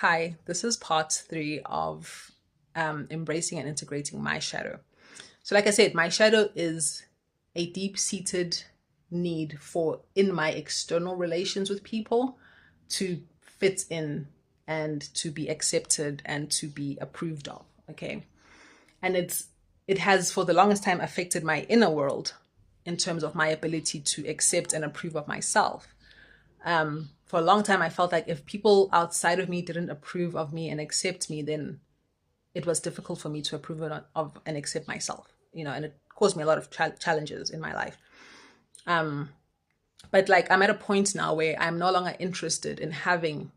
Hi, this is part three of embracing and integrating my shadow. So, like I said, my shadow is a deep seated need for in my external relations with people to fit in and to be accepted and to be approved of. Okay. And it has for the longest time affected my inner world in terms of my ability to accept and approve of myself. For a long time, I felt like if people outside of me didn't approve of me and accept me, then it was difficult for me to approve of and accept myself, and it caused me a lot of challenges in my life. But like I'm at a point now where I'm no longer interested in having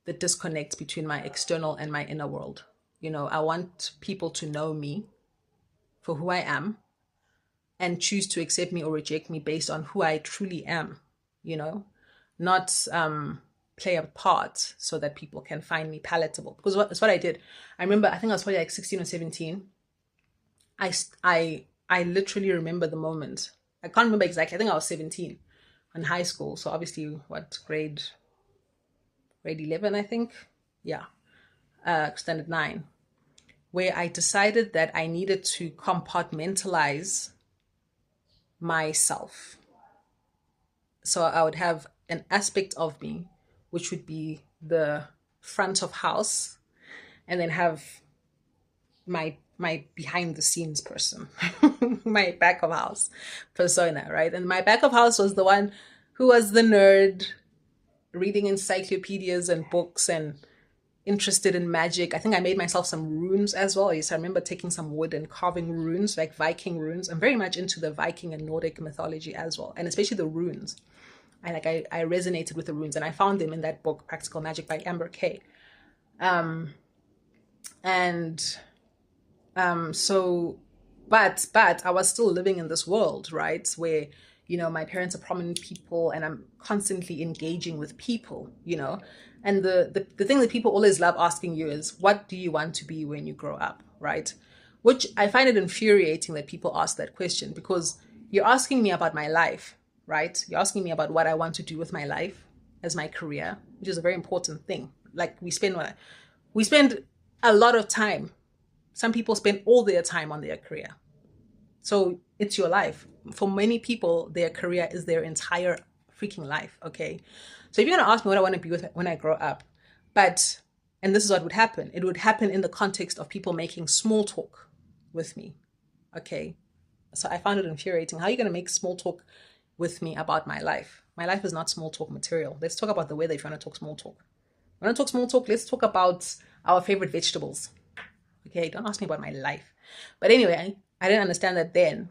the disconnect between my external and my inner world. I want people to know me for who I am and choose to accept me or reject me based on who I truly am, you know, not play a part so that people can find me palatable. Because it's what I did. I remember, I think I was probably like 16 or 17. I literally remember the moment. I can't remember exactly. I think I was 17 in high school. So obviously, what, grade 11, I think? Yeah, standard 9, where I decided that I needed to compartmentalize myself. So I would have an aspect of me, which would be the front of house, and then have my behind the scenes person, my back of house persona, right? And my back of house was the one who was the nerd, reading encyclopedias and books and interested in magic. I think I made myself some runes as well. Yes, I remember taking some wood and carving runes, like Viking runes. I'm very much into the Viking and Nordic mythology as well, and especially the runes. I resonated with the runes, and I found them in that book, Practical Magic by Amber Kay. And so, but I was still living in this world, right, where my parents are prominent people, and I'm constantly engaging with people, and the thing that people always love asking you is, what do you want to be when you grow up, right? Which I find it infuriating that people ask that question, because you're asking me about my life, right? You're asking me about what I want to do with my life as my career, which is a very important thing. Like we spend a lot of time. Some people spend all their time on their career. So it's your life. For many people, their career is their entire freaking life. Okay. So if you're going to ask me what I want to be with when I grow up, and this is what would happen. It would happen in the context of people making small talk with me. Okay. So I found it infuriating. How are you going to make small talk with me about my life? My life is not small talk material. Let's talk about the weather if you want to talk small talk. Want to talk small talk? Let's talk about our favorite vegetables. Okay, don't ask me about my life. But anyway, I didn't understand that then.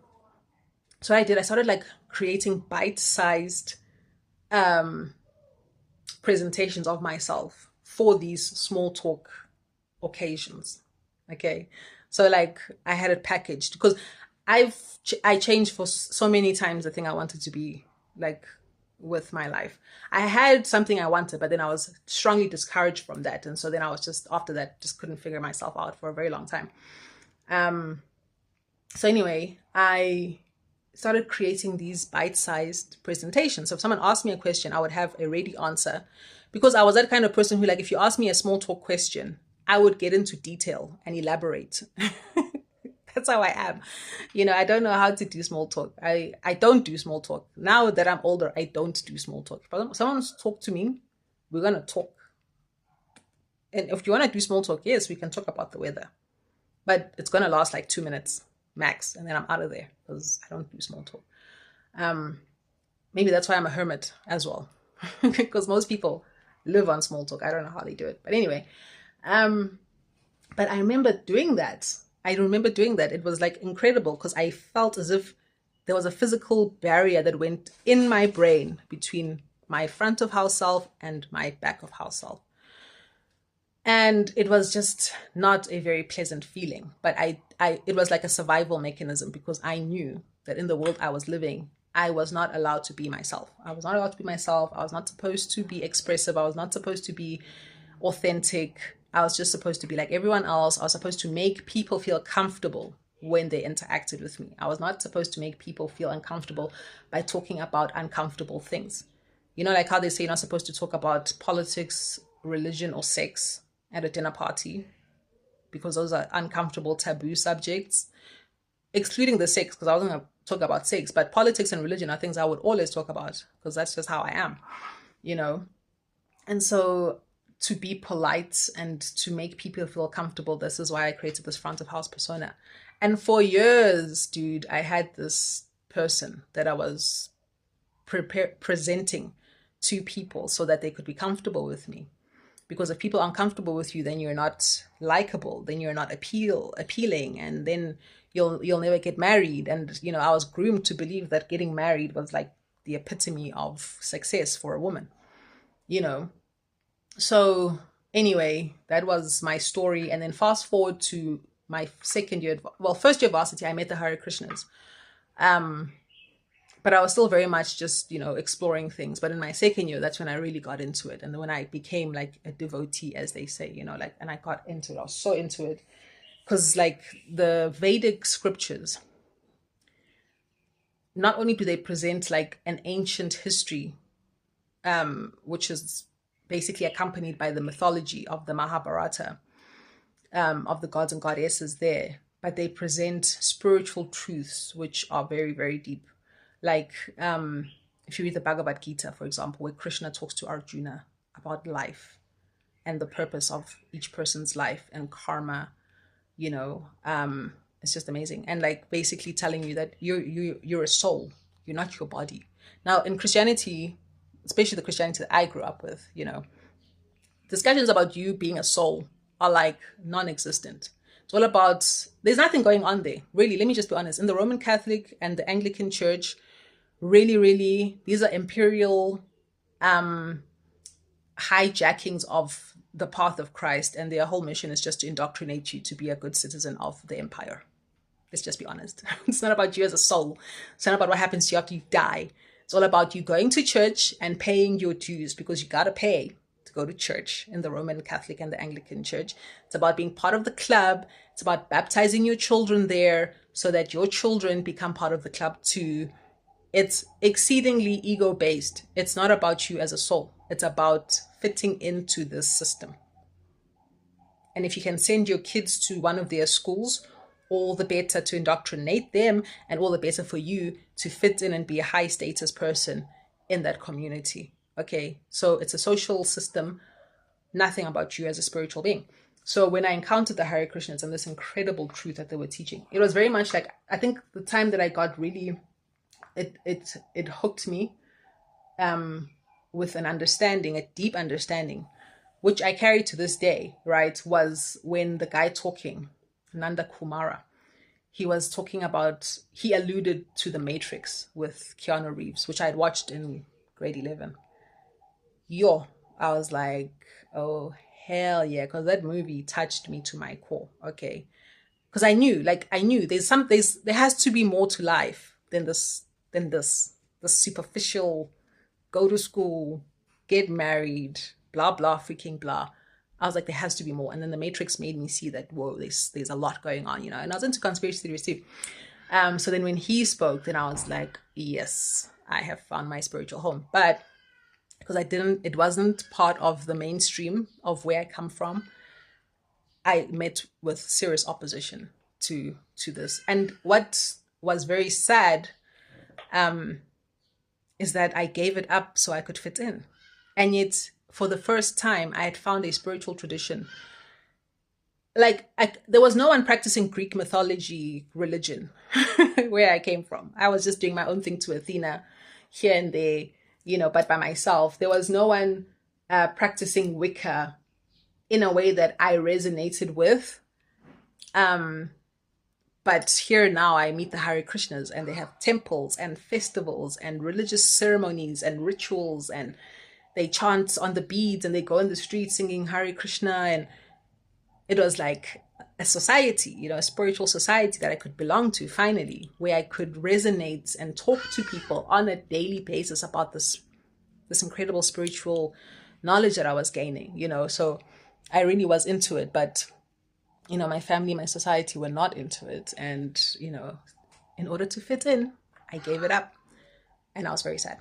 So I started like creating bite-sized presentations of myself for these small talk occasions. Okay. So like I had it packaged because I changed for so many times the thing I wanted to be like with my life. I had something I wanted, but then I was strongly discouraged from that. And so then I was just, after that, just couldn't figure myself out for a very long time. So anyway, I started creating these bite-sized presentations. So if someone asked me a question, I would have a ready answer, because I was that kind of person who, like, if you ask me a small talk question, I would get into detail and elaborate. That's how I am. I don't know how to do small talk. I don't do small talk. Now that I'm older, I don't do small talk. If someone's talk to me, we're going to talk. And if you want to do small talk, yes, we can talk about the weather. But it's going to last like 2 minutes max. And then I'm out of there because I don't do small talk. Maybe that's why I'm a hermit as well. Because most people live on small talk. I don't know how they do it. But anyway, but I remember doing that. It was like incredible because I felt as if there was a physical barrier that went in my brain between my front of house self and my back of house self. And it was just not a very pleasant feeling, but it was like a survival mechanism, because I knew that in the world I was living, I was not allowed to be myself. I was not supposed to be expressive. I was not supposed to be authentic. I was just supposed to be like everyone else. I was supposed to make people feel comfortable when they interacted with me. I was not supposed to make people feel uncomfortable by talking about uncomfortable things. Like how they say you're not supposed to talk about politics, religion, or sex. at a dinner party, because those are uncomfortable, taboo subjects, excluding the sex, because I wasn't going to talk about sex, but politics and religion are things I would always talk about because that's just how I am, you know? And so to be polite and to make people feel comfortable, this is why I created this front of house persona. And for years, dude, I had this person that I was presenting to people so that they could be comfortable with me. Because if people aren't comfortable with you, then you're not likable, then you're not appealing, and then you'll never get married. And I was groomed to believe that getting married was like the epitome of success for a woman. So anyway, that was my story. And then fast forward to my first year varsity, I met the Hare Krishnas. But I was still very much just, exploring things. But in my second year, that's when I really got into it. And when I became like a devotee, as they say, and I got into it. I was so into it. Because like the Vedic scriptures, not only do they present like an ancient history, which is basically accompanied by the mythology of the Mahabharata, of the gods and goddesses there, but they present spiritual truths, which are very, very deep. Like if you read the Bhagavad Gita, for example, where Krishna talks to Arjuna about life and the purpose of each person's life and karma, it's just amazing. And like basically telling you that you're a soul, you're not your body. Now in Christianity, especially the Christianity that I grew up with, discussions about you being a soul are like non-existent. It's all about, there's nothing going on there. Really, let me just be honest. In the Roman Catholic and the Anglican Church, really, really, these are imperial hijackings of the path of Christ, and their whole mission is just to indoctrinate you to be a good citizen of the empire. Let's just be honest. It's not about you as a soul. It's not about what happens to you after you die. It's all about you going to church and paying your dues, because you got to pay to go to church in the Roman Catholic and the Anglican Church. It's about being part of the club. It's about baptizing your children there so that your children become part of the club too. It's exceedingly ego-based. It's not about you as a soul. It's about fitting into this system. And if you can send your kids to one of their schools, all the better to indoctrinate them, and all the better for you to fit in and be a high status person in that community. Okay, so it's a social system, nothing about you as a spiritual being. So when I encountered the Hare Krishnas and this incredible truth that they were teaching, it was very much like, I think the time that I got really, it hooked me with an understanding, a deep understanding, which I carry to this day, right, was when the guy talking, Nanda Kumara, he was talking about, he alluded to The Matrix with Keanu Reeves, which I had watched in grade 11. I was like, oh, hell yeah, because that movie touched me to my core, okay? Because I knew there has to be more to life than this superficial, go to school, get married, blah, blah, freaking blah. I was like, there has to be more. And then The Matrix made me see that, whoa, there's a lot going on, and I was into conspiracy theories too. So then when he spoke, then I was like, yes, I have found my spiritual home. But because it wasn't part of the mainstream of where I come from, I met with serious opposition to this. And what was very sad is that I gave it up so I could fit in. And yet, for the first time, I had found a spiritual tradition. Like, there was no one practicing Greek mythology religion where I came from. I was just doing my own thing to Athena here and there, but by myself. There was no one practicing Wicca in a way that I resonated with. But here now I meet the Hare Krishnas, and they have temples and festivals and religious ceremonies and rituals, and they chant on the beads, and they go in the streets singing Hare Krishna. And it was like a society, a spiritual society that I could belong to finally, where I could resonate and talk to people on a daily basis about this incredible spiritual knowledge that I was gaining, So I really was into it, but my family, my society were not into it. And, in order to fit in, I gave it up, and I was very sad.